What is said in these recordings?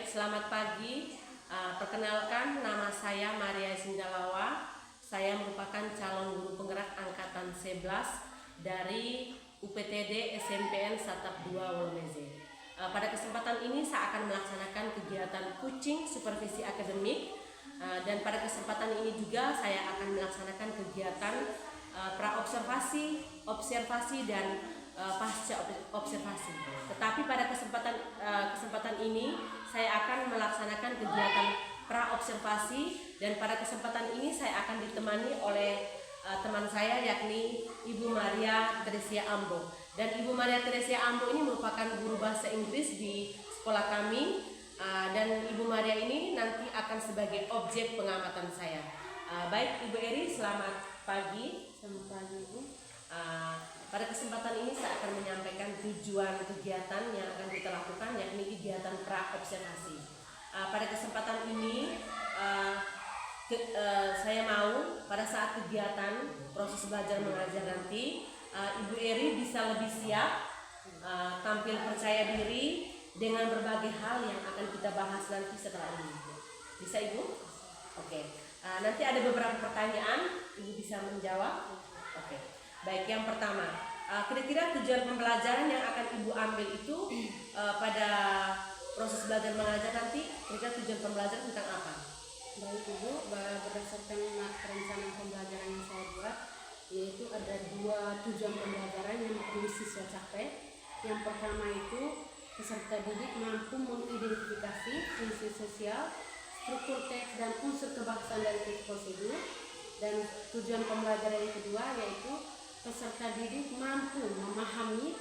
selamat pagi. Perkenalkan, nama saya Maria Sindalawa. Saya merupakan calon guru penggerak angkatan 11 dari UPTD SMPN Satap 2 Wolomeze. Pada kesempatan ini saya akan melaksanakan kegiatan coaching supervisi akademik, dan pada kesempatan ini juga saya akan melaksanakan kegiatan pra-observasi, observasi, dan pasca observasi. Tetapi pada kesempatan ini saya akan melaksanakan kegiatan pra-observasi, dan pada kesempatan ini saya akan ditemani oleh teman saya, yakni Ibu Maria Teresia Ambo. Dan Ibu Maria Teresia Ambo ini merupakan guru bahasa Inggris di sekolah kami, dan Ibu Maria ini nanti akan sebagai objek pengamatan saya. Baik Ibu Eri, selamat pagi. Selamat pagi Ibu. Pada kesempatan ini saya akan menyampaikan tujuan kegiatan yang akan kita lakukan, yakni kegiatan pra-observasi. Pada kesempatan ini saya mau pada saat kegiatan proses belajar mengajar nanti, Ibu Eri bisa lebih siap, tampil percaya diri dengan berbagai hal yang akan kita bahas nanti setelah ini. Bisa Ibu? Oke. Nanti ada beberapa pertanyaan, Ibu bisa menjawab. Oke. Baik, yang pertama, kira-kira tujuan pembelajaran yang akan Ibu ambil itu pada proses belajar mengajar nanti, kira-kira tujuan pembelajaran tentang apa? Baik Ibu, berdasarkan perencanaan pembelajaran yang saya buat, yaitu ada 2 tujuan pembelajaran yang perlu siswa capai. Yang pertama itu peserta didik mampu mengidentifikasi fungsi sosial, struktur teks dan unsur kebangsaan dari teks prosedur. Dan tujuan pembelajaran yang kedua yaitu peserta didik mampu memahami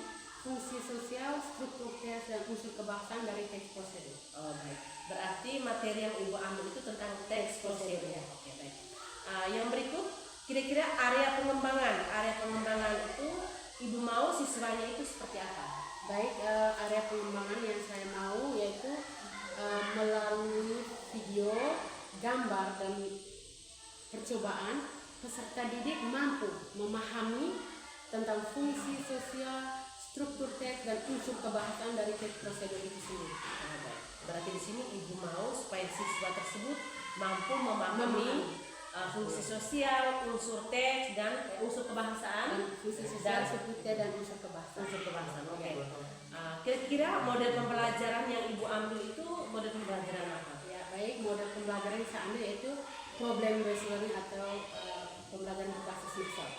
fungsi sosial, struktur teks dan unsur kebangsaan dari teks prosedur. Oh baik, berarti materi yang Ibu ambil itu tentang teks prosedur. Oke baik. Yang berikut, kira-kira area pengembangan itu Ibu mau siswanya itu seperti apa? Baik, area pengembangan yang saya mau yaitu melalui video, gambar, dan percobaan, peserta didik mampu memahami tentang fungsi sosial, struktur teks dan unsur kebahasaan dari teks prosedur itu sendiri. Berarti di sini Ibu mau supaya siswa tersebut mampu memahami fungsi sosial, unsur teks dan unsur kebahasaan, fungsi sosial, struktur teks dan unsur kebahasaan. Oke. Kira-kira model pembelajaran yang Ibu ambil itu model pembelajaran apa? Ya, baik, model pembelajaran yang saya ambil yaitu problem based learning atau pembelajaran berbasis misal.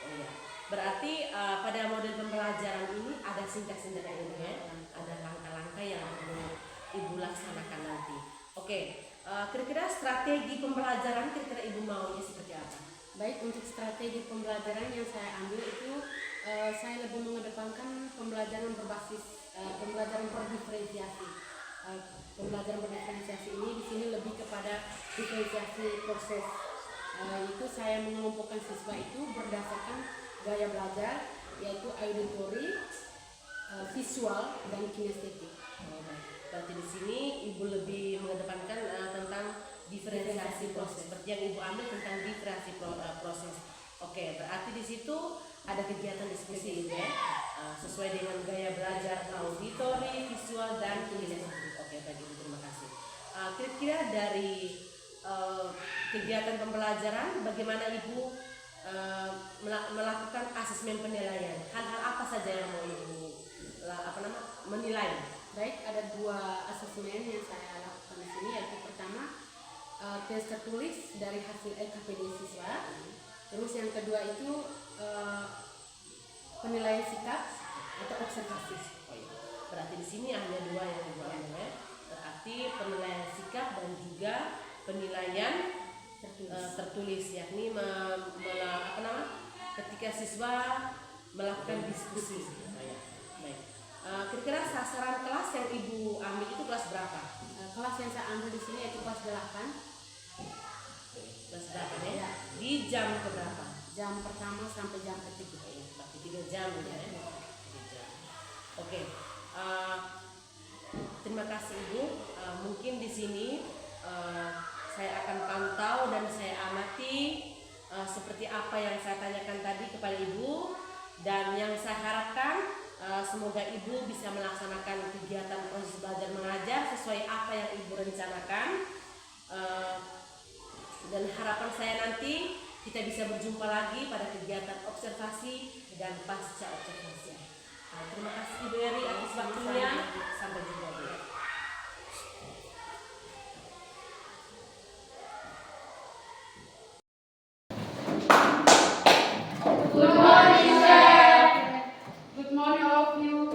Oh ya. Berarti pada model pembelajaran ini ada singkat-singkatnya ini ya, ada langkah-langkah yang perlu Ibu laksanakan nanti. Oke, kira-kira strategi pembelajaran kira-kira Ibu maunya seperti apa? Baik, untuk strategi pembelajaran yang saya ambil itu saya lebih mengedepankan pembelajaran berbasis pembelajaran berdiferensiasi. Pembelajaran berdiferensiasi ini di sini lebih kepada diferensiasi proses. Itu saya mengelompokkan siswa itu berdasarkan gaya belajar, yaitu auditory, visual, dan kinestetik. Berarti di sini Ibu lebih mengedepankan tentang diferensiasi proses, seperti yang Ibu ambil tentang diferensiasi proses. Oke, berarti di situ ada kegiatan diskusi ya, sesuai dengan gaya belajar auditory, visual, dan kinestetik. Oke, baik Ibu, terima kasih. Kira-kira dari kegiatan pembelajaran, bagaimana Ibu melakukan asesmen penilaian? Hal-hal apa saja yang mau Ibu menilai? Baik, ada 2 asesmen yang saya lakukan di sini, yaitu pertama tes tertulis dari hasil LKPD siswa. Terus yang kedua itu penilaian sikap atau observasi. Berarti di sini hanya 2 yang Ibu ambil ya. Berarti penilaian sikap dan juga penilaian tertulis, yakni ketika siswa melakukan diskusi. Baik. Kira-kira sasaran kelas yang Ibu ambil itu kelas berapa? Kelas yang saya ambil di sini yaitu kelas 8. Kelas 8 ya. Di jam keberapa? Jam pertama sampai jam ketiga. Berarti 3 jam ya. 3 jam. Oke. Terima kasih Ibu. Mungkin di sini saya akan pantau dan saya amati seperti apa yang saya tanyakan tadi kepada Ibu, dan yang saya harapkan semoga Ibu bisa melaksanakan kegiatan proses belajar mengajar sesuai sesuai apa yang Ibu rencanakan. Dan harapan saya nanti kita bisa berjumpa lagi pada kegiatan observasi dan pasca observasi. Terima kasih Ibu Eri atas waktunya. Sampai jumpa lagi. Good morning, sir. Good morning, all of you.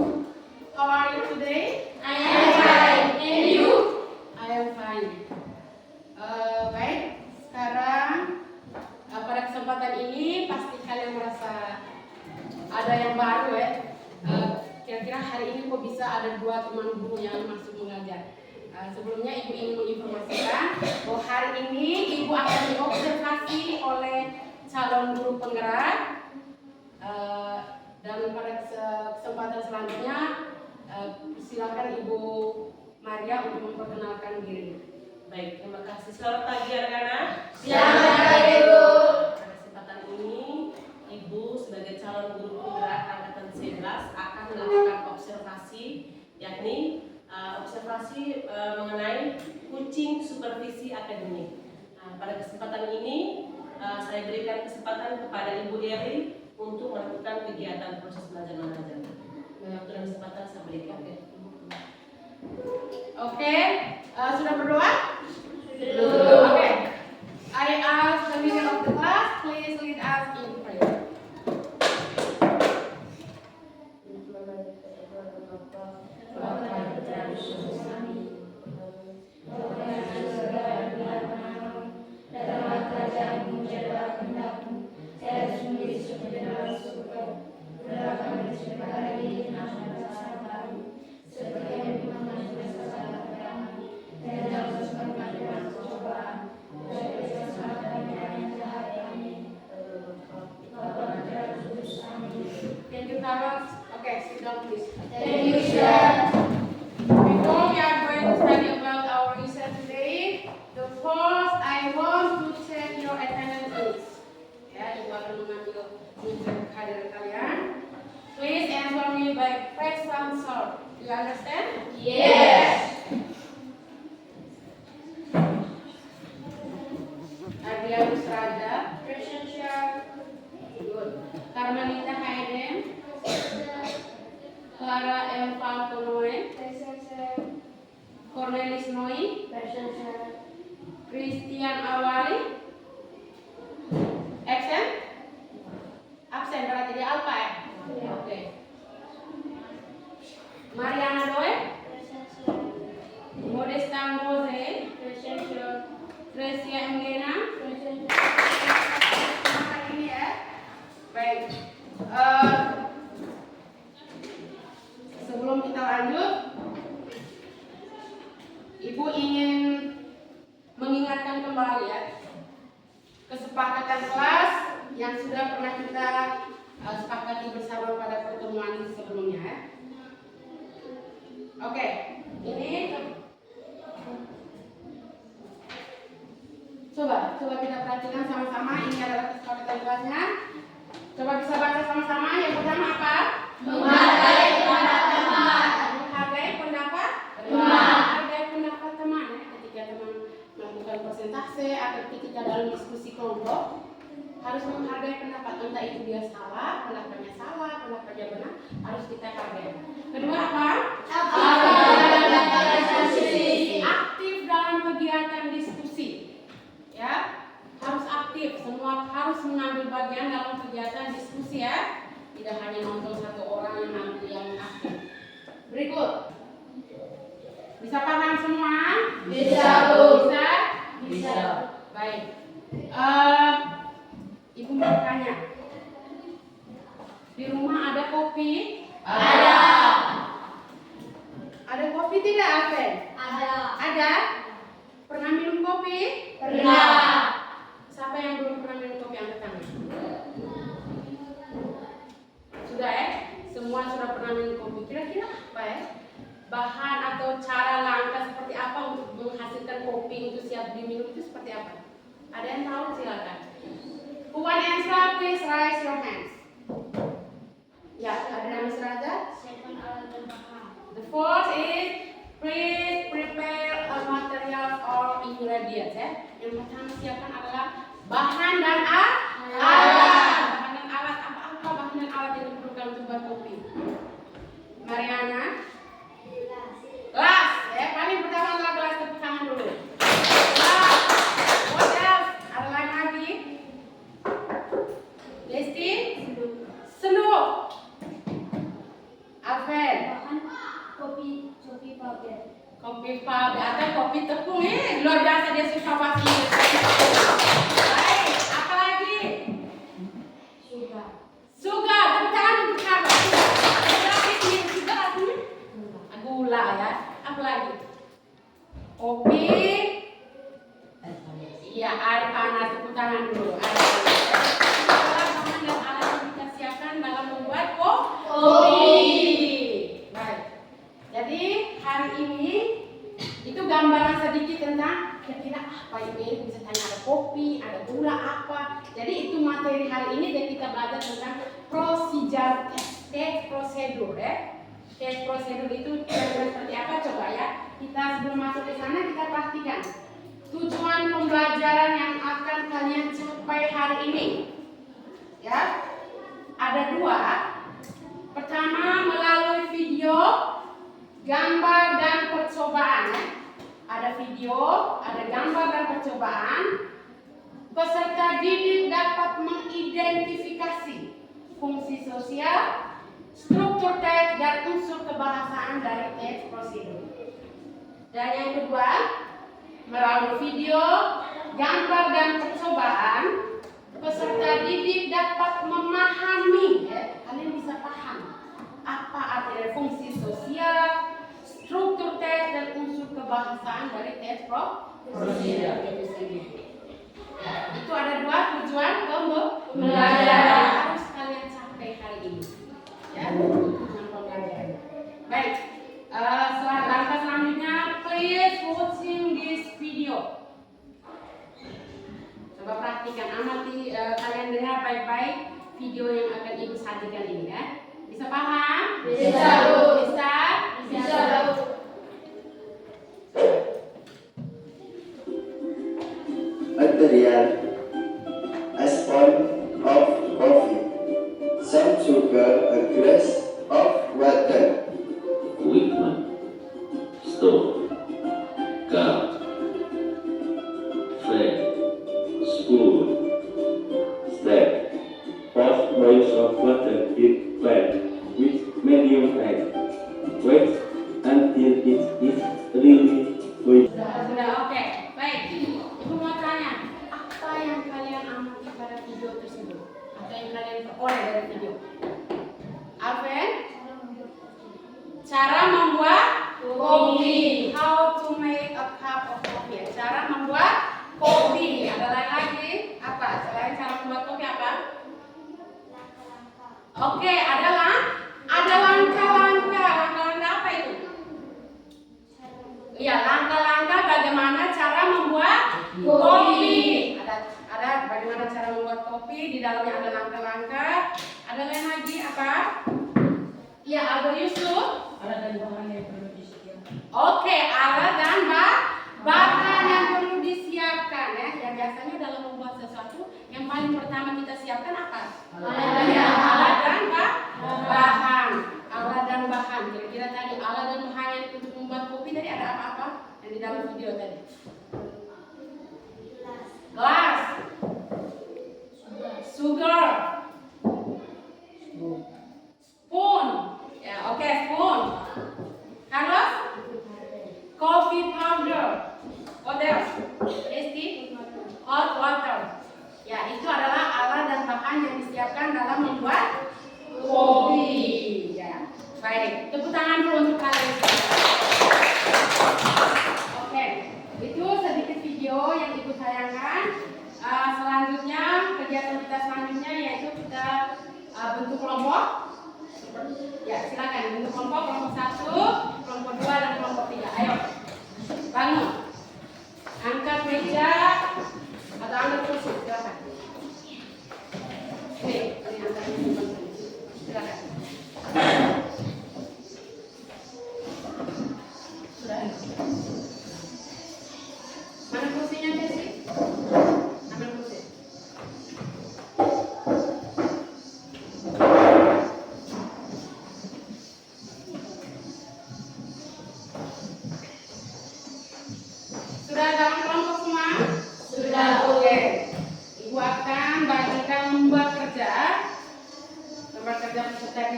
How are you today? I am fine. And you? I am fine. Baik, sekarang pada kesempatan ini pasti kalian merasa ada yang baru ya. Kira-kira hari ini kok bisa ada 2 teman guru yang masuk mengajar. Sebelumnya Ibu ingin menginformasikan bahwa hari ini Ibu akan diobservasi oleh calon guru penggerak. Dan pada kesempatan selanjutnya silakan Ibu Maria untuk memperkenalkan diri. Baik, terima kasih. Selamat pagi anak-anak. Selamat pagi, Bu. Pada kesempatan ini, Ibu sebagai calon guru penggerak angkatan 11 akan melakukan observasi, yakni observasi mengenai kucing supervisi akademik. Pada kesempatan ini, saya berikan kesempatan kepada Ibu Eri untuk melakukan kegiatan proses belajar mengajar. Waktu dan kesempatan saya berikan. Oke, sudah berdoa? Belum. Oke. I ask the leader of the class, please lead us in prayer. Can you Carlos? Okay, sit down please. Thank you, sir. Before we are going to study about our research today, the first I want to check your attendance list. Ya, Ibu akan mengambil kehadiran kalian. Please answer me by press answer. Do you understand? Yes. Adrian Usraja. Present, sir. Good. Carmelita Hayden. Clara M. Falconoe. Present, sir. Cornelis Noi. Present, sir. Christian Awali. Absent? Absent berarti dia alfa ya? Oke. Mariana Doe. Present, sir. Modesta Mose. Present, sir. Tresia Enggena. Present, sir. Makan ini ya. Baik. Sebelum kita lanjut, Ibu ingin mengingatkan kembali ya kesepakatan kelas yang sudah pernah kita sepakati bersama pada pertemuan sebelumnya ya. Oke, ini coba kita perhatikan sama-sama. Ini adalah kesepakatan kelasnya. Coba bisa baca sama-sama. Yang pertama apa? Menghargai pendapat teman. Menghargai pendapat Teman. Menghargai pendapat teman ya. Ketika teman melakukan persentase atau ketika dalam diskusi kelompok harus menghargai pendapat, entah itu dia salah, pendapatnya benar, harus kita hargai. Kedua apa? Aktif dalam kegiatan diskusi. Ya, harus aktif. Semua harus mengambil bagian dalam kegiatan diskusi ya. Tidak hanya nonton satu orang yang aktif. Berikut. Bisa paham semua? Bisa, Bu. Bisa? Bisa. Baik. Ibu mau bertanya. Di rumah ada kopi? Ada. Ada kopi tidak, Afen? Ada. Ada? Pernah minum kopi? Pernah. Siapa yang belum pernah minum kopi angkat tangan? Sudah ya? Semua sudah pernah minum kopi. Kira-kira apa ya? Bahan atau cara langkah seperti apa untuk menghasilkan kopi untuk siap diminum itu seperti apa? Ada yang tahu? Silakan. Who want answer? Please raise your hands. Ya, ada yang Raja. Second alat dan bahan. The first is please prepare pertama siapkan adalah bahan dan alat. Bahan dan alat apa bahan dan alat yang diperlukan untuk buat kopi? Mariana? Gelas. Ya, paling pertama adalah gelas, tepuk tangan dulu. Gelas. What else? Ada lain lagi? Lesti? Senduk. Alfred? Kopi pub atau kopi tepung luar biasa dia suka pasti. Baik, apa lagi? Sugar, tepuk tangan untuk siapa? Sugar artinya? Gula ya. Apa lagi? Kopi. Iya, air panas, tepuk tangan dulu. Air panas. Itulah bahan dan alat yang kita siapkan dalam membuat kopi. Baik. Jadi hari ini itu gambaran sedikit tentang kira-kira apa ini, bisa tanya ada kopi, ada gula apa. Jadi itu materi hari ini dan kita belajar tentang prosedur test prosedur ya. Test prosedur itu kira-kira seperti apa coba ya. Kita sebelum masuk ke sana kita pastikan tujuan pembelajaran yang akan kalian capai hari ini. Ya. Ada dua. Pertama melalui video, gambar dan percobaan. Ada video, ada gambar dan percobaan. Peserta didik dapat mengidentifikasi fungsi sosial, struktur teks dan unsur kebahasaan dari teks prosedur. Dan yang kedua, melalui video, gambar dan percobaan, peserta didik dapat memahami, kalian bisa paham apa arti fungsi sosial, struktur teks dan unsur kebahasaan dari teks prosedur. Itu ada dua tujuan pembelajaran harus kalian capai hari ini. Ya, tujuan pembelajaran. Baik, langkah selanjutnya, please watching this video. Coba perhatikan, amati, kalian dengar baik-baik video yang akan ibu sajikan ini ya. Bisa paham? Bisa, Bu. Bisa? Bisa, Bu. Material: a spoon of coffee, some sugar, a glass of water. Equipment: stove, cup, fan, spoon, Step: pour boils of water in pan with medium heat. Wait until it is really boiling. Sudah, oke. Baik, ibu mau tanya, apa yang kalian amati pada video tersebut? Atau yang kalian peroleh dari video? Alvin? Cara membuat kopi. How to make a cup of coffee. Cara membuat kopi. Ada lain lagi? Apa? Selain cara membuat kopi apa? Oke, ada langkah-langkah. Langkah-langkah apa itu? Iya, langkah-langkah bagaimana cara membuat kopi. Ada bagaimana cara membuat kopi, di dalamnya ada langkah-langkah. Ada lain lagi apa? Iya, Aldo Yusuf. Alat dan bahan yang perlu disiapkan. Oke, alat dan bahan yang perlu disiapkan ya. Yang biasanya dalam membuat sesuatu, yang paling pertama kita siapkan apa? Alat dan bahan. Alat dan bahan. Kira-kira tadi alat dan bahan yang untuk membuat kopi tadi ada apa-apa? Yang di dalam video tadi. Gelas. Sugar. Spoon. Ya, oke, spoon. Carlos? Coffee powder. What else? Esti? Hot water. Ya, itu adalah alat dan bahan yang disiapkan dalam membuat kopi. Ya, baik. Tepuk tangan dulu untuk kalian. Oke, itu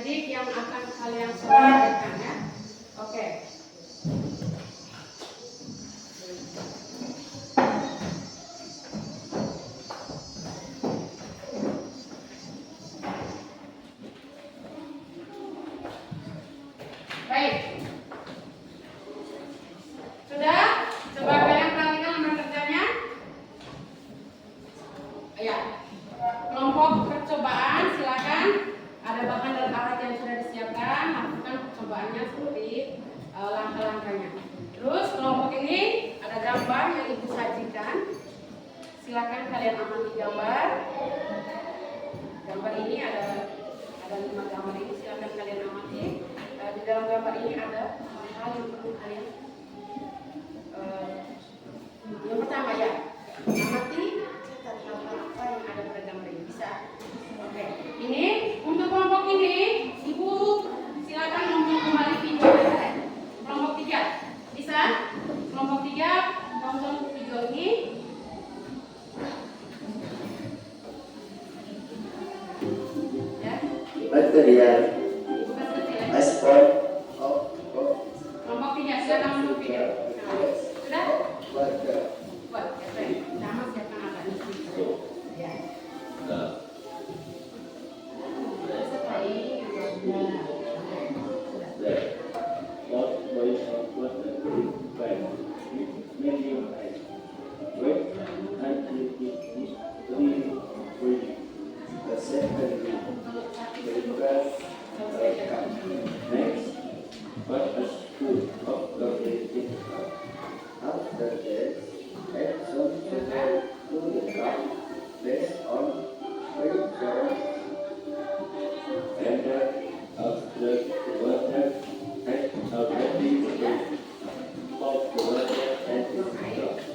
Jadi yang akan kalian sampaikan ya. Oke. Baik. Sudah? Coba kalian perhatikan lembar kerjanya. Ya. Kelompok percobaan silakan. Ada bahan dan alat yang sudah disiapkan. Lakukan percobaannya seperti langkah-langkahnya. Terus kelompok ini ada gambar yang ibu sajikan. Silakan kalian amati gambar. Gambar ini ada 5 gambar ini. Silakan kalian amati. Di dalam gambar ini ada hal yang perlu kalian. Yang pertama ya, amati catat hal-hal apa yang ada pada gambar ini. Bisa? Oke. Ini untuk kelompok ini, ibu silakan nonton kembali video ya. Kelompok 3 bisa? Kelompok 3 nonton video ini. Ya. Material Ibu kasih kecil ya. export of Kelompok 3 silakan nonton video. Nah, sudah? water Buat ya, baik. Sama siapkan alatnya. Ya. Cup. that what ways of water is fed with medium ice. Wait until it is really ready. The second prepare a cup. Next, put a spoon of chlorinated cup. After that, add some sugar to the cup based on pressure. And after the water has already been of the water and is dropped.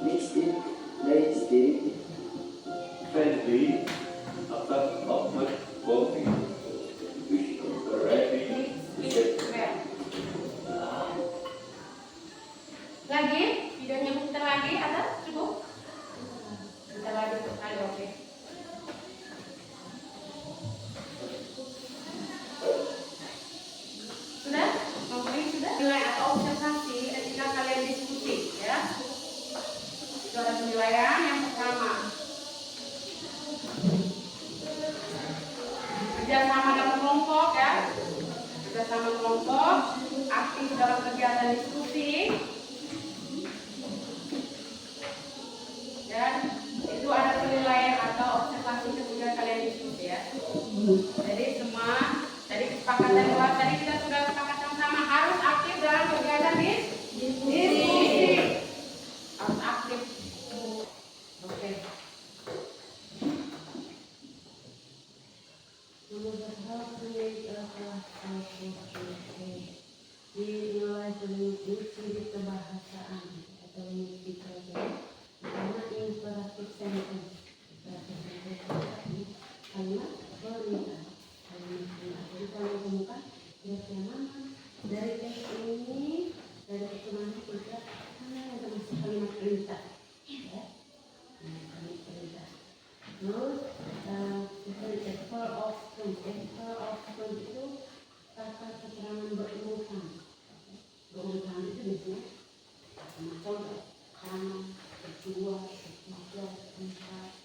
Mix it, place it. Finally, a cup of hot coffee, which is already set. Lagi, videonya putar lagi, ada? Cukup? Putar lagi untuk kali, oke. Sudah? Kelompok ini sudah? Nilai atau observasi ketika kalian diskusi, ya. Itu ada penilaian yang pertama. Kerjasama dalam kelompok, ya. Kerjasama kelompok, aktif dalam kegiatan diskusi. Dan itu ada penilaian atau observasi ketika kalian diskusi ya. Jadi semua tadi kesepakatan bahwa tadi kita sudah sepakat sama harus aktif dalam kegiatan diskusi. Harus aktif. Oke. Dinilai peneliti kebahasaan atau multicultural karena imperatif sentence karena perintah jadi kalau temukan yang mana dari teks ini dari pertemuan kita ada masuk kalimat perintah ya kalimat perintah terus example of itu kata keterangan berurutan itu biasanya contoh sama kedua ketiga empat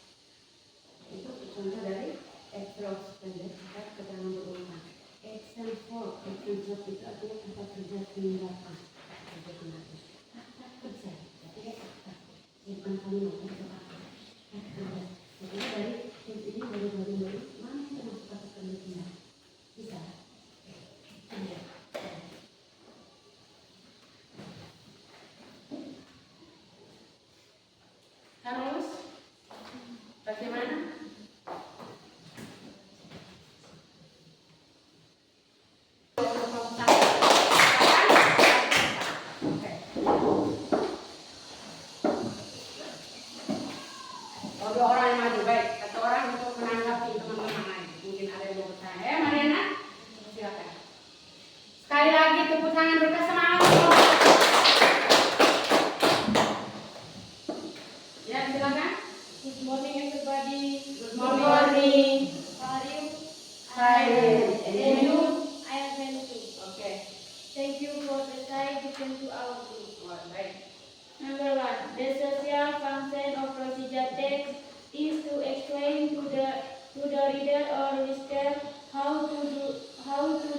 itu contoh dari extraordinary keterangan berurutan. Example itu artinya kata kerja tindakan kata kerja jadi kata bukan kalimat itu kata kerja jadi dari ini baru mana yang masuk kata kerja tindakan bisa iya. Terus bagaimana? Dua orang yang maju, baik. Satu orang untuk menanggapi teman-teman lain. Mungkin ada yang mau bertanya. Mariana, silakan. Sekali lagi tepuk tangan berkas semangat. Ya, silakan. Good morning everybody. Good morning. How are you? according to our group. Baik. Number 1. The social function of procedure text is to explain to the reader or listener how to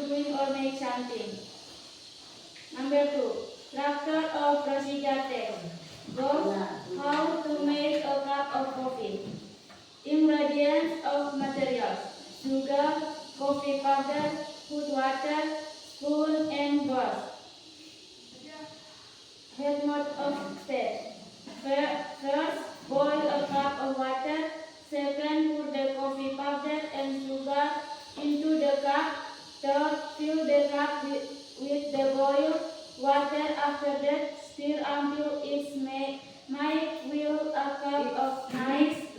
doing or make something. Number 2. Structure of procedure text. Goals. How to make a cup of coffee. Ingredients of materials: sugar, coffee powder, food water, spoon, and brush. Head mode of steps. First, boil a cup of water. Second, put the coffee powder and sugar into the cup. Third, fill the cup with the boiled water. After that, stir until it's made with a cup of nice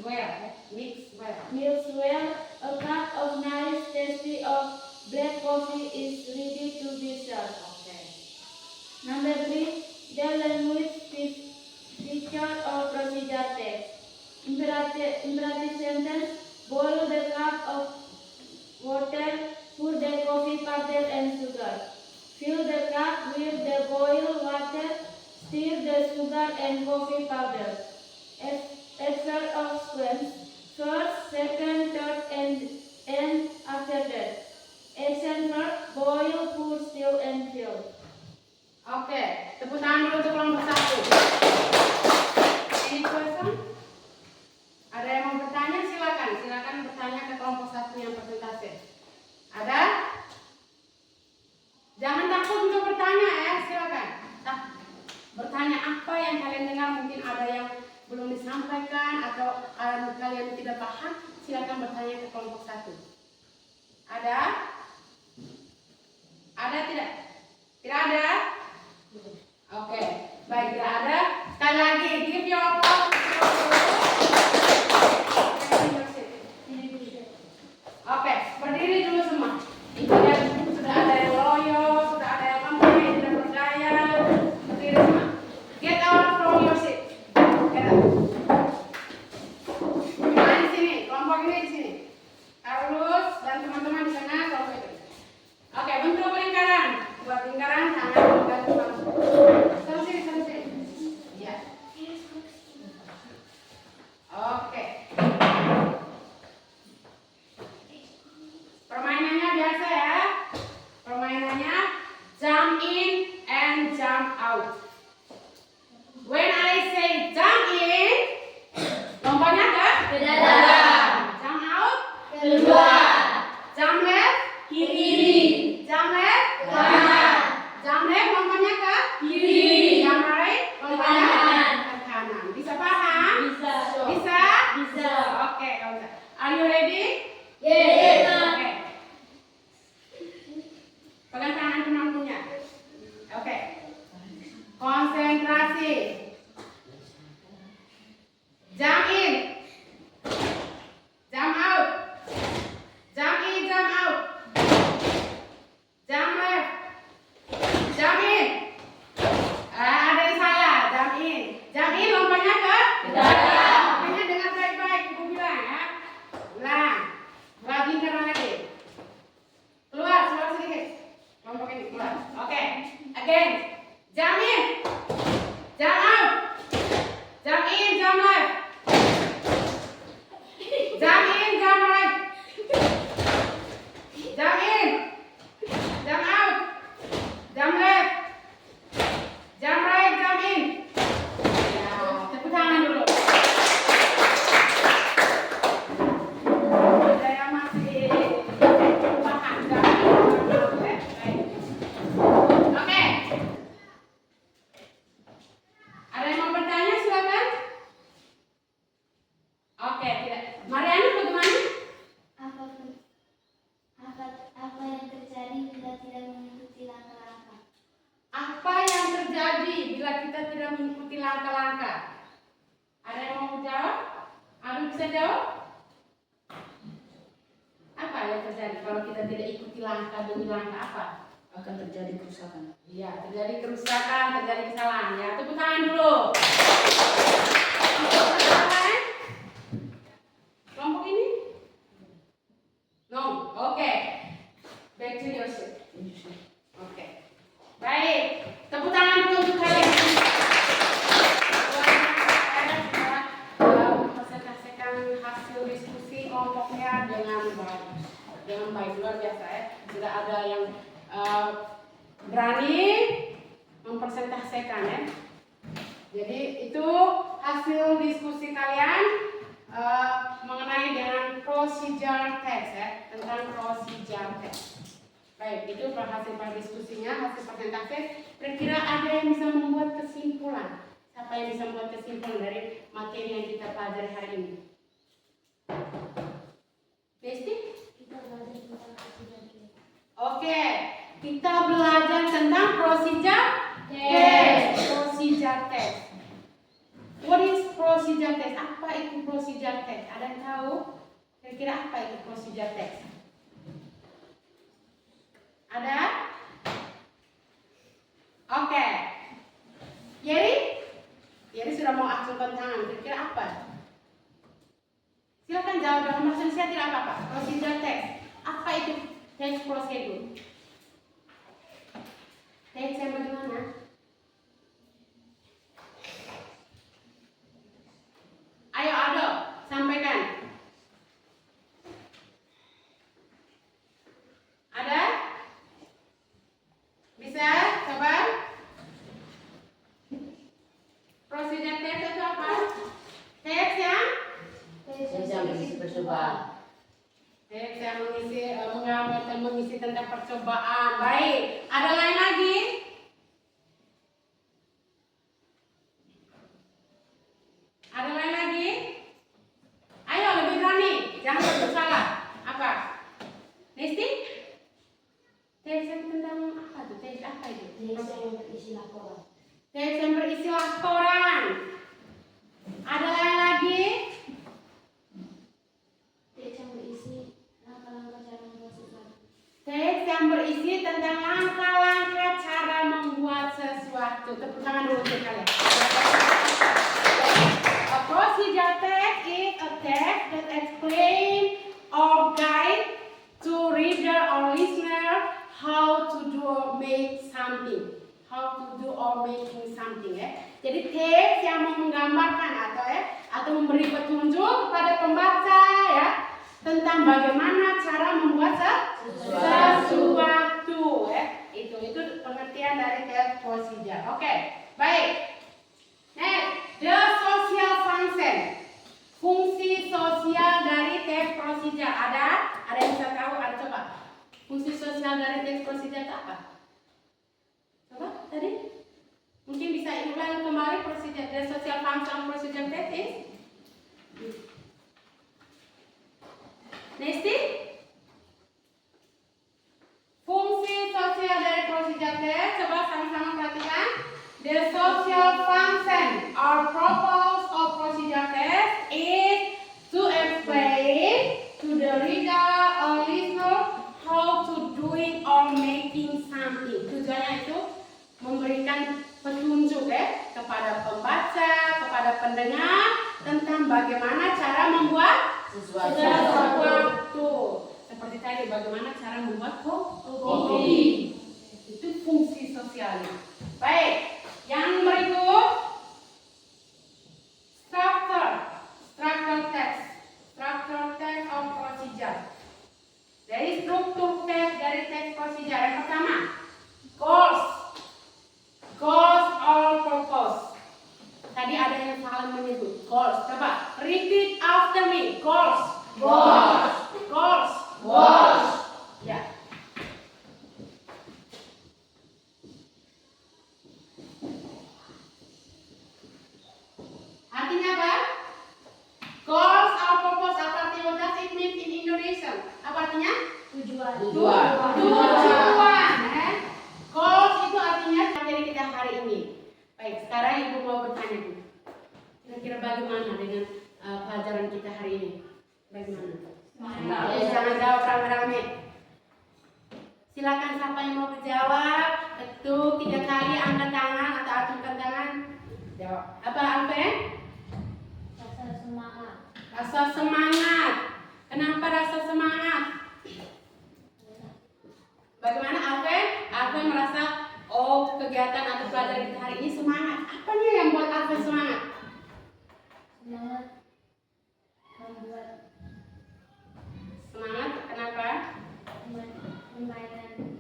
mix well. A cup of nice tasty of black coffee is ready to be served. Number 3, the language feature of procedure text. Imperative sentence: boil the cup of water, put the coffee powder and sugar. Fill the cup with the boiled water, stir the sugar and coffee powder. Effort of sequence: first, second, third, and after that. Action verb: boil, put, stir, and fill. Oke, tepuk tangan dulu untuk kelompok 1. Any question? Ada yang mau bertanya? Silakan bertanya ke kelompok 1 yang persentase. Ada? Jangan takut untuk bertanya ya, silakan. Bertanya apa yang kalian dengar, mungkin ada yang belum disampaikan atau kalian tidak paham, silakan bertanya ke kelompok 1. Ada? Ada tidak? Tidak ada? Oke, baik, tidak ada. Sekali lagi, give your applause. Oke, berdiri dulu semua. Sudah ada yang loyo, sudah ada yang lemah, tidak berdaya. Berdiri semua. Get out from your seat. Get out. Nah, di sini, kelompok ini di sini. Carlos dan teman-teman di sana, kelompok itu. Oke, bentuk lingkaran. Buat lingkaran, tangan membantu langsung. Selesai. Ya. Oke. Permainannya biasa ya. Permainannya jump in and jump out. When I say jump in, lompatnya ke dalam. Jump out, keluar. Jump left, kiri. Jump left, kanan. Jump left, lompatnya ke kiri. Jump right, lompatnya ke kanan. Bisa paham? Bisa? Oke, kalau bisa. Are you ready? Yes. Oke. Pegang tangan penampunya. Oke. Konsentrasi. Jump in. Jump out. Jump in, jump out. Jump left. Jump in. Ada yang salah. Jump in. Jump in, lompatnya ke dalam. Makanya dengar baik-baik ibu bilang ya. Ulang. Buat lingkaran lagi. Keluar sedikit. Kelompok ini keluar. Oke. Again. Jump in. Jump out. Jump in, jump left. Jump in, jump right. Jump in. Jump out. Jump left. Jump right, jump in. Ya, tepuk tangan dulu. Ada yang masih paham jump in, jump out ya? Baik. Oke. Ada yang mau bertanya, silakan. Oke, tidak. Mariana bagaimana? Apa yang terjadi bila tidak mengikuti langkah-langkah? Apa yang terjadi bila kita tidak mengikuti langkah-langkah? Ada yang mau jawab? Ada bisa jawab? Apa yang terjadi kalau kita tidak ikuti langkah demi langkah apa? Akan terjadi kerusakan. Iya, terjadi kerusakan, terjadi kesalahan. Ya, tepuk tangan dulu. Kesalahan? Kelompok ini? No, oke. Back to your seat. Oke. Baik, tepuk tangan berani mempresentasikan ya. Jadi itu hasil diskusi kalian mengenai dengan procedure test ya, tentang procedure test. Baik, itu hasil diskusinya, hasil presentasi. Kira-kira ada yang bisa membuat kesimpulan? Siapa yang bisa membuat kesimpulan dari materi yang kita pelajari hari ini? Desti? Oke, kita belajar tentang procedure test. Procedure test. What is procedure test? Apa itu procedure test? Ada yang tahu? Kira-kira apa itu procedure test? Ada? Oke. Yeri sudah mau acungkan tangan. Kira-kira apa? Silakan jawab dengan bahasa Indonesia, tidak apa-apa. Procedure test. Apa itu test prosedur? Tes yang bagaimana? Ayo Aldo, sampaikan. Ada? Bisa? Coba. Prosedur tes itu apa? Tes yang? Tes yang berisi percobaan. Tes yang mengisi tentang percobaan. Baik. Ada lain lagi? Ada lain lagi? Ayo lebih berani. Jangan takut salah. Apa? Nesti? Tes yang tentang apa tuh? Tes apa itu? Tes yang berisi laporan. Tes yang berisi laporan. Ada lain lagi? Tes yang berisi langkah-langkah cara membuat sesuatu. Teks yang berisi tentang langkah-langkah cara membuat sesuatu. Tepuk tangan dulu untuk kalian. A procedure text is a text that explain or guide to reader or listener how to do or make something. How to do or making something ya. Jadi teks yang menggambarkan atau memberi petunjuk kepada pembaca ya tentang bagaimana cara membuat sesuatu ya. Itu pengertian dari teks procedure. Oke, baik. Next, the social function. Fungsi sosial dari teks procedure ada yang bisa tahu? Ada coba. Fungsi sosial dari teks procedure itu apa? Coba tadi? Mungkin bisa ulang kembali procedure. The social function procedure test is Nesti? Fungsi sosial dari procedure test, coba sama-sama perhatikan. The social function or purpose of procedure test is to explain to the reader or listener how to doing or making something. Tujuannya itu memberikan petunjuk kepada pembaca, kepada pendengar tentang bagaimana cara membuat sesuatu. Seperti tadi bagaimana cara membuat kopi. Itu fungsi sosialnya. Baik, yang berikut structure text of procedure. Dari struktur teks dari teks procedure yang pertama, goals or purpose. Tadi ada yang salah menyebut goals. Coba repeat after me. Goals. Ya. Artinya apa? Goals or purpose. Apa artinya? What does it mean in Indonesian? Apa artinya? Tujuan. Tujuan. Goals itu artinya materi kita hari ini. Baik, sekarang Ibu mau bertanya Bu. Kira-kira bagaimana dengan pelajaran kita hari ini? Bagaimana? Jangan jawab rame-rame. Silakan siapa yang mau menjawab. Ketuk 3 kali, angkat tangan atau acungkan tangan. Jawab. Apa Alpen? Rasa semangat. Kenapa rasa semangat? Bagaimana Alpen? Alpen merasa kegiatan atau pelajaran kita hari ini semangat. Apanya yang buat Alpen semangat? Semangat membuat Semangat, kenapa? permainan.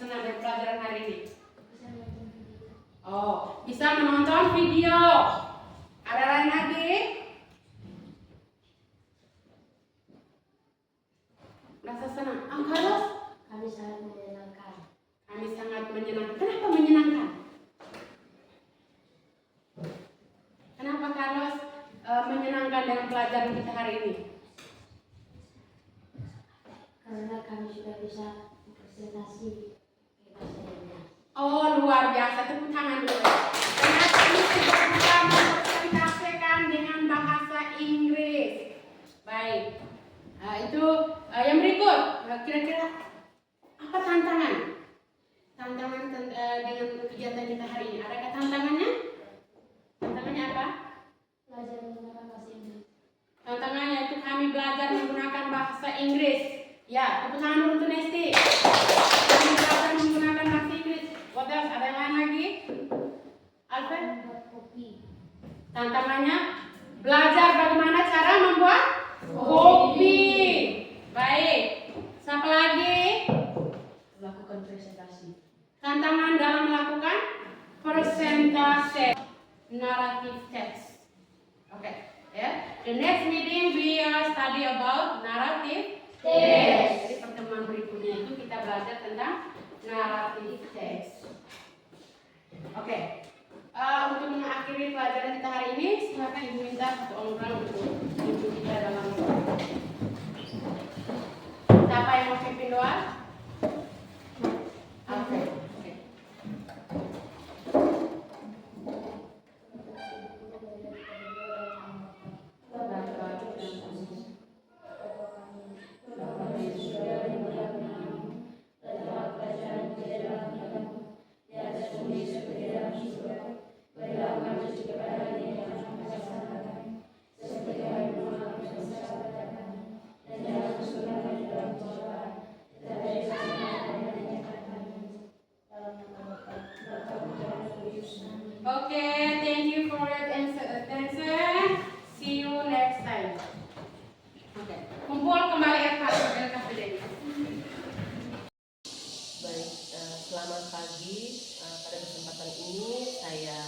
senang dari pelajaran hari ini? Oh, bisa menonton video. Ada lain lagi? Merasa senang. Carlos? Kami sangat menyenangkan. Kami sangat menyenangkan. Kenapa menyenangkan? Kenapa Carlos menyenangkan dengan pelajaran kita hari ini? Karena kami sudah bisa presentasi ke bahasa Inggris. Oh, luar biasa. Tepuk tangan dulu. Ternyata ini sudah bisa mempresentasikan dengan bahasa Inggris. Baik. Itu yang berikut. Kira-kira apa tantangan? Tantangan dengan kegiatan kita hari ini. Adakah tantangannya? Tantangannya apa? Belajar menggunakan bahasa Inggris. Tantangannya itu kami belajar menggunakan bahasa Inggris. Ya, tepuk tangan dulu untuk Nesti. Kami belajar menggunakan bahasa Inggris. What else? Ada yang lain lagi? Alfred? Membuat kopi. Tantangannya belajar bagaimana cara membuat kopi. Baik. Siapa lagi? Melakukan presentasi. Tantangan dalam melakukan presentasi narrative text. Okay. Yeah. The next meeting we study about narrative text. Jadi pertemuan berikutnya itu kita belajar tentang narrative text. Oke. Untuk mengakhiri pelajaran kita hari ini, silakan Ibu minta satu orang untuk ibu kita dalam. Siapa yang mau pimpin doa? Oke. Okay, thank you for your attention. See you next time. Okay, kumpul kembali LKPD. Baik, selamat pagi. Pada kesempatan ini saya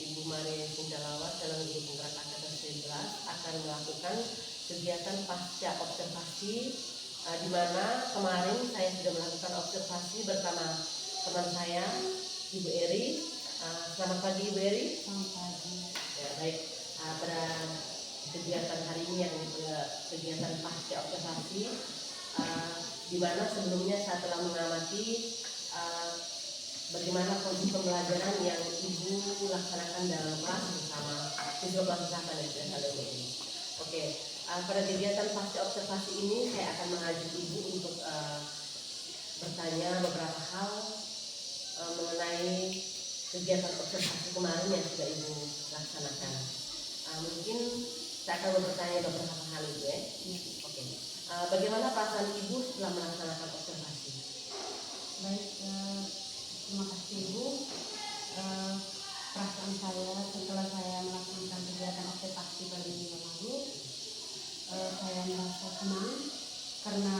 Ibu Maria Sindalawa dalam Guru Penggerak Angkatan 11 akan melakukan kegiatan pasca observasi di mana kemarin saya sudah melakukan observasi bersama teman saya Ibu Eri. Selamat pagi Ibu Eri. Selamat pagi. Ya, baik. Pada kegiatan hari ini yang kegiatan pasca observasi di mana sebelumnya saya telah mengamati bagaimana kondisi pembelajaran yang Ibu laksanakan dalam kelas bersama siswa kelas 8 yang sudah saya ini. Oke, pada kegiatan pasca observasi ini saya akan mengajak Ibu untuk bertanya beberapa hal mengenai kegiatan observasi kemarin yang sudah Ibu laksanakan. Mungkin saya akan bertanya beberapa hal Ibu ya. Oke. Bagaimana perasaan Ibu setelah melaksanakan observasi? Baik, terima kasih Ibu. Perasaan saya setelah saya melaksanakan kegiatan observasi pada minggu lalu, saya merasa senang karena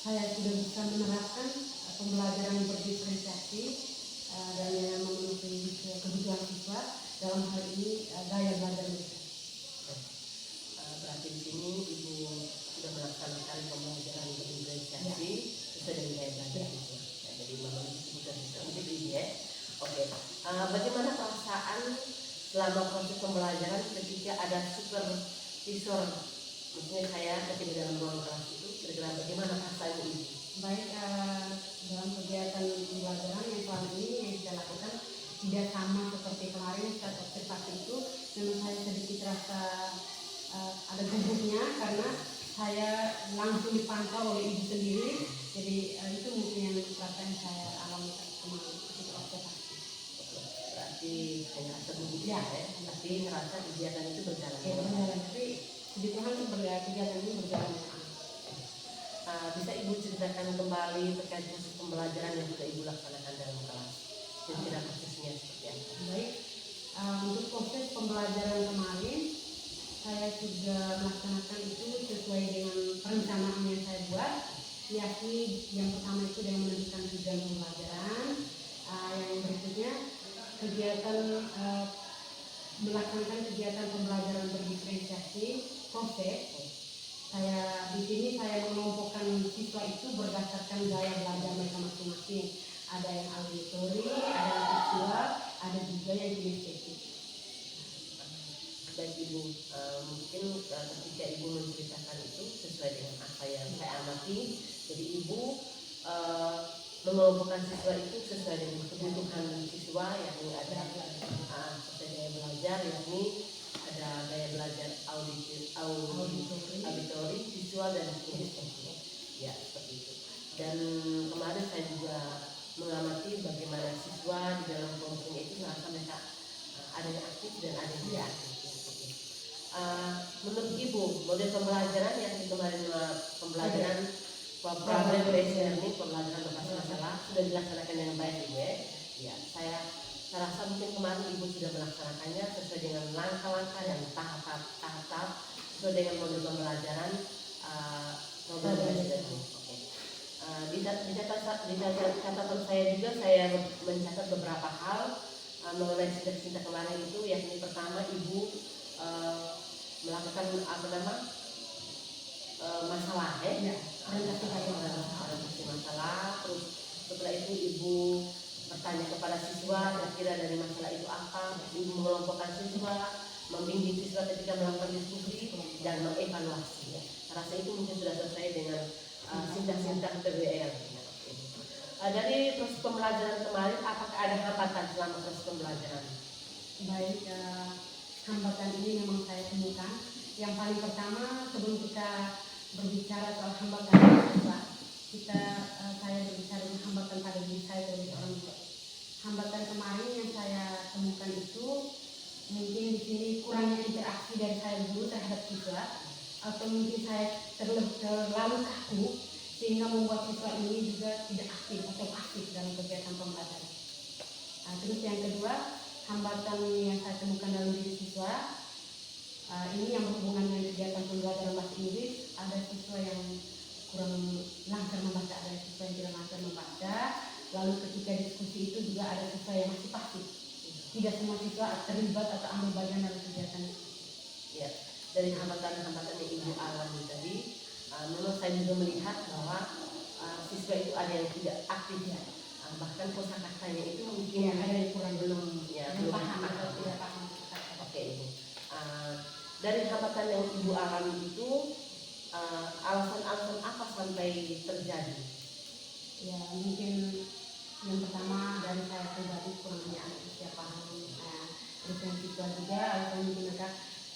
saya sudah bisa menerapkan pembelajaran berdiferensiasi dan yang memenuhi kebutuhan siswa dalam hal ini gaya belajar mereka. Berarti di sini Ibu sudah melaksanakan pembelajaran berdiferensiasi sesuai dengan gaya belajar siswa. Jadi memenuhi kebutuhan siswa untuk Ibu ya. Oke. Bagaimana perasaan selama proses pembelajaran ketika ada supervisor, maksudnya saya ketika dalam ruang kelas itu, kira-kira bagaimana perasaan Ibu? Baik, dalam kegiatan pembelajaran yang selama ini yang kita lakukan tidak sama seperti kemarin saat observasi itu, memang saya sedikit rasa ada gugupnya karena saya langsung dipantau oleh Ibu sendiri, jadi itu mungkin yang perasaan saya alami kemarin ketika observasi. Berarti hanya rasa gugup ya, tapi ngerasa kegiatan itu berjalan. Ya, berjalan, tapi puji Tuhan kegiatan ini berjalan. Bisa Ibu ceritakan kembali terkait proses pembelajaran yang sudah Ibu laksanakan dalam kelas? Kira-kira prosesnya seperti apa? Baik, untuk proses pembelajaran kemarin saya sudah melaksanakan itu sesuai dengan perencanaan yang saya buat. yakni yang pertama itu dengan menentukan tujuan pembelajaran. Yang berikutnya kegiatan melaksanakan kegiatan pembelajaran berdiferensiasi proses. Di sini saya mengelompokkan siswa itu berdasarkan gaya belajar mereka masing-masing. Ada yang auditori, ada yang visual, ada juga yang kinestetik. Baik Ibu, mungkin ketika Ibu menceritakan itu sesuai dengan apa yang saya amati. Jadi Ibu mengelompokkan siswa itu sesuai dengan kebutuhan siswa, yakni ada sesuai gaya belajar, yakni ada gaya belajar auditori, visual dan kinestetik. Ya, seperti itu. Dan kemarin saya juga mengamati bagaimana siswa di dalam kelompoknya itu merasa mereka ada yang aktif dan ada yang tidak aktif. Menurut Ibu, model pembelajaran yang kemarin pembelajaran problem based learning, pembelajaran berbasis masalah sudah dilaksanakan dengan baik Ibu ya. Ya, saya rasa mungkin kemarin Ibu sudah melaksanakannya sesuai dengan langkah-langkah dan tahap-tahap sesuai dengan model pembelajaran problem based learning. Oke. Di catatan saya juga saya mencatat beberapa hal mengenai sintak kemarin itu, yakni pertama Ibu melakukan masalah orientasi masalah. Terus setelah itu Ibu bertanya kepada siswa kira-kira dari masalah itu apa. Ibu mengelompokkan siswa, membimbing siswa ketika melakukan diskusi dan mengevaluasi. Rasa itu mungkin sudah selesai dengan sintak PBL. Dari proses pembelajaran kemarin, apakah ada hambatan selama proses pembelajaran? Baik, hambatan ini memang saya temukan. Yang paling pertama, sebelum kita berbicara soal hambatan siswa, saya berbicara tentang hambatan pada diri saya sebagai orang tua. Hambatan kemarin yang saya temukan itu mungkin di sini kurangnya interaksi dari saya dulu terhadap siswa, atau mungkin saya terlalu kaku sehingga membuat siswa ini juga tidak aktif atau pasif dalam kegiatan pembelajaran. Terus yang kedua, hambatan yang saya temukan dalam diri siswa ini yang berhubungan dengan kegiatan pembelajaran bahasa Inggris. Ada siswa yang kurang lancar membaca, ada siswa yang tidak lancar membaca. Lalu ketika diskusi itu juga ada siswa yang masih pasif. Tidak semua siswa terlibat atau ambil bagian dalam kegiatan diskusi. Ya, dari hambatan-hambatan yang Ibu alami tadi, memang saya juga melihat bahwa siswa itu ada yang tidak aktif ya. Bahkan kosakatanya itu mungkin ada yang kurang belum paham atau tidak paham. Oke Ibu. Dari hambatan yang Ibu alami itu, alasan-alasan apa sampai terjadi? Ya, mungkin yang pertama dari saya pribadi kurangnya usia paham. Terus yang siswa juga alasan mungkin mereka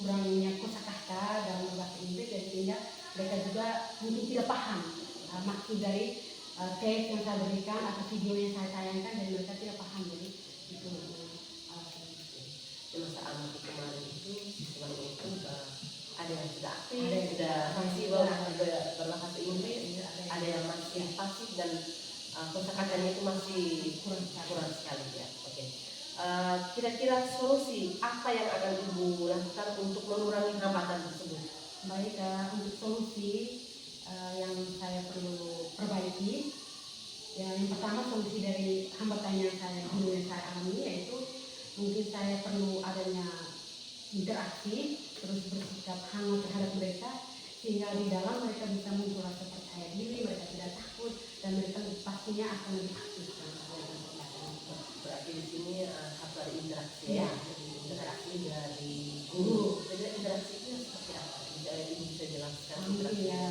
kurangnya kosakata dalam bahasa Inggris, dan sehingga mereka juga mungkin tidak paham maksud dari teks yang saya berikan atau video yang saya tayangkan, dan mereka tidak paham. Jadi itu Masa amati kemarin itu siswa itu ada yang sudah aktif, ada yang sudah berbahasa Inggris, ada yang masih pasif dan kosakatanya itu masih kurang sekali ya. Oke. Kira-kira solusi apa yang akan Ibu lakukan untuk mengurangi hambatan tersebut? Baik, untuk solusi yang saya perlu perbaiki, ya, yang pertama solusi dari hambatan yang saya alami, yaitu mungkin saya perlu adanya interaksi, terus bersikap hangat terhadap mereka, sehingga di dalam mereka bisa muncul rasa percaya diri, mereka tidak takut, dan mereka pastinya akan lebih aktif dalam kegiatan pembelajaran. Berarti di sini harus ada interaksi Ya, interaksi dari guru. Jadi interaksi itu seperti apa? Ibu bisa jelaskan? mungkin ya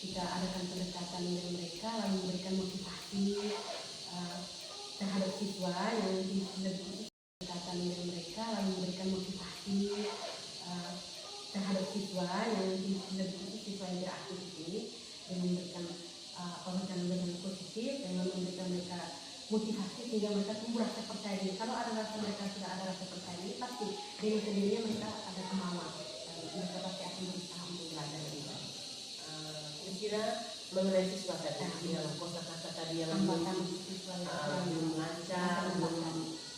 kita adakan pendekatan dengan mereka, lalu memberikan motivasi terhadap siswa yang lebih pendekatan dengan mereka, lalu memberikan motivasi terhadap siswa yang lebih siswa yang beraktif ini, dengan memberikan pemahaman yang positif, dengan memberikan mereka motivasi sehingga mereka tumbuh rasa percaya diri. Kalau ada rasa mereka sudah ada rasa percaya diri, pasti dengan sendirinya mereka ada kemauan, mereka pasti akan berusaha untuk belajar lebih baik. Kira-kira mengenai siswa tadi, yang kosakata tadi yang belum lancar, belum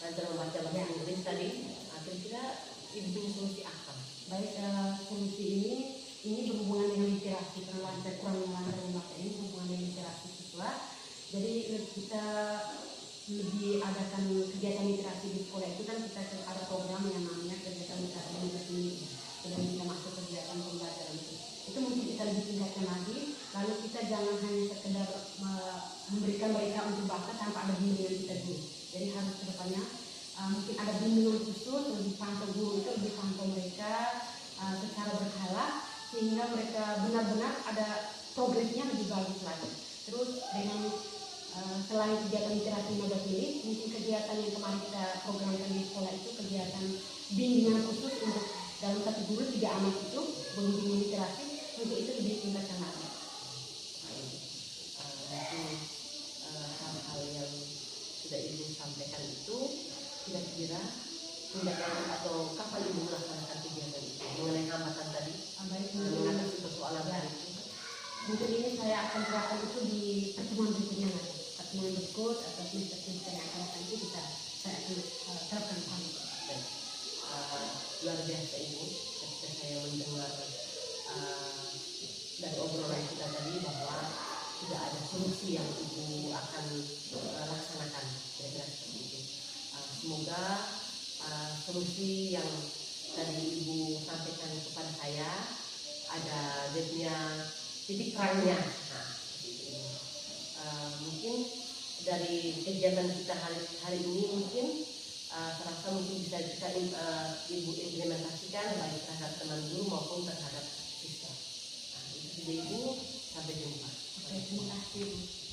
lancar membaca bahasa Inggris tadi, kira-kira Ibu punya solusi apa? Baik, solusi ini ini berhubungan dengan literasi, kurang lancar membaca ini berhubungan dengan literasi siswa. Jadi kita lebih adakan kegiatan literasi di sekolah itu kan kita ada program yang namanya kegiatan literasi menulis ini. Sebelum kita masuk kegiatan pembelajaran itu mungkin kita lebih tingkatkan lagi. Lalu kita jangan hanya sekedar memberikan mereka untuk baca tanpa ada bimbingan kita dulu. Jadi harus kedepannya mungkin ada bimbingan khusus, lebih pantau guru itu lebih pantau mereka secara berkala sehingga mereka benar-benar ada progresnya lebih bagus lagi. Terus dengan selain kegiatan literasi 15 menit, mungkin kegiatan yang kemarin kita programkan di sekolah itu kegiatan bimbingan khusus untuk dalam satu guru 3 anak itu bimbingan literasi, untuk itu lebih tingkatkan lagi. Hal-hal yang sudah Ibu sampaikan itu kira-kira tindakan atau kapan Ibu melaksanakan kegiatan itu mengenai hambatan tadi, mengatasi persoalan tadi itu? Mungkin ini saya akan terapkan itu di pertemuan berikutnya nanti. Pertemuan berikut atau semester yang akan datang itu saya akan terapkan hal itu. Luar biasa Ibu, ketika saya mendengar dari obrolan kita tadi bahwa tidak ada solusi yang Ibu akan laksanakan, kira-kira seperti itu. Semoga solusi yang tadi Ibu sampaikan kepada saya ada jadinya titik terangnya. Nah, mungkin dari kegiatan kita hari ini mungkin terasa mungkin bisa kita Ibu implementasikan baik terhadap teman guru maupun terhadap siswa. Nah, itu sudah Ibu, sampai jumpa. Oke, terima kasih.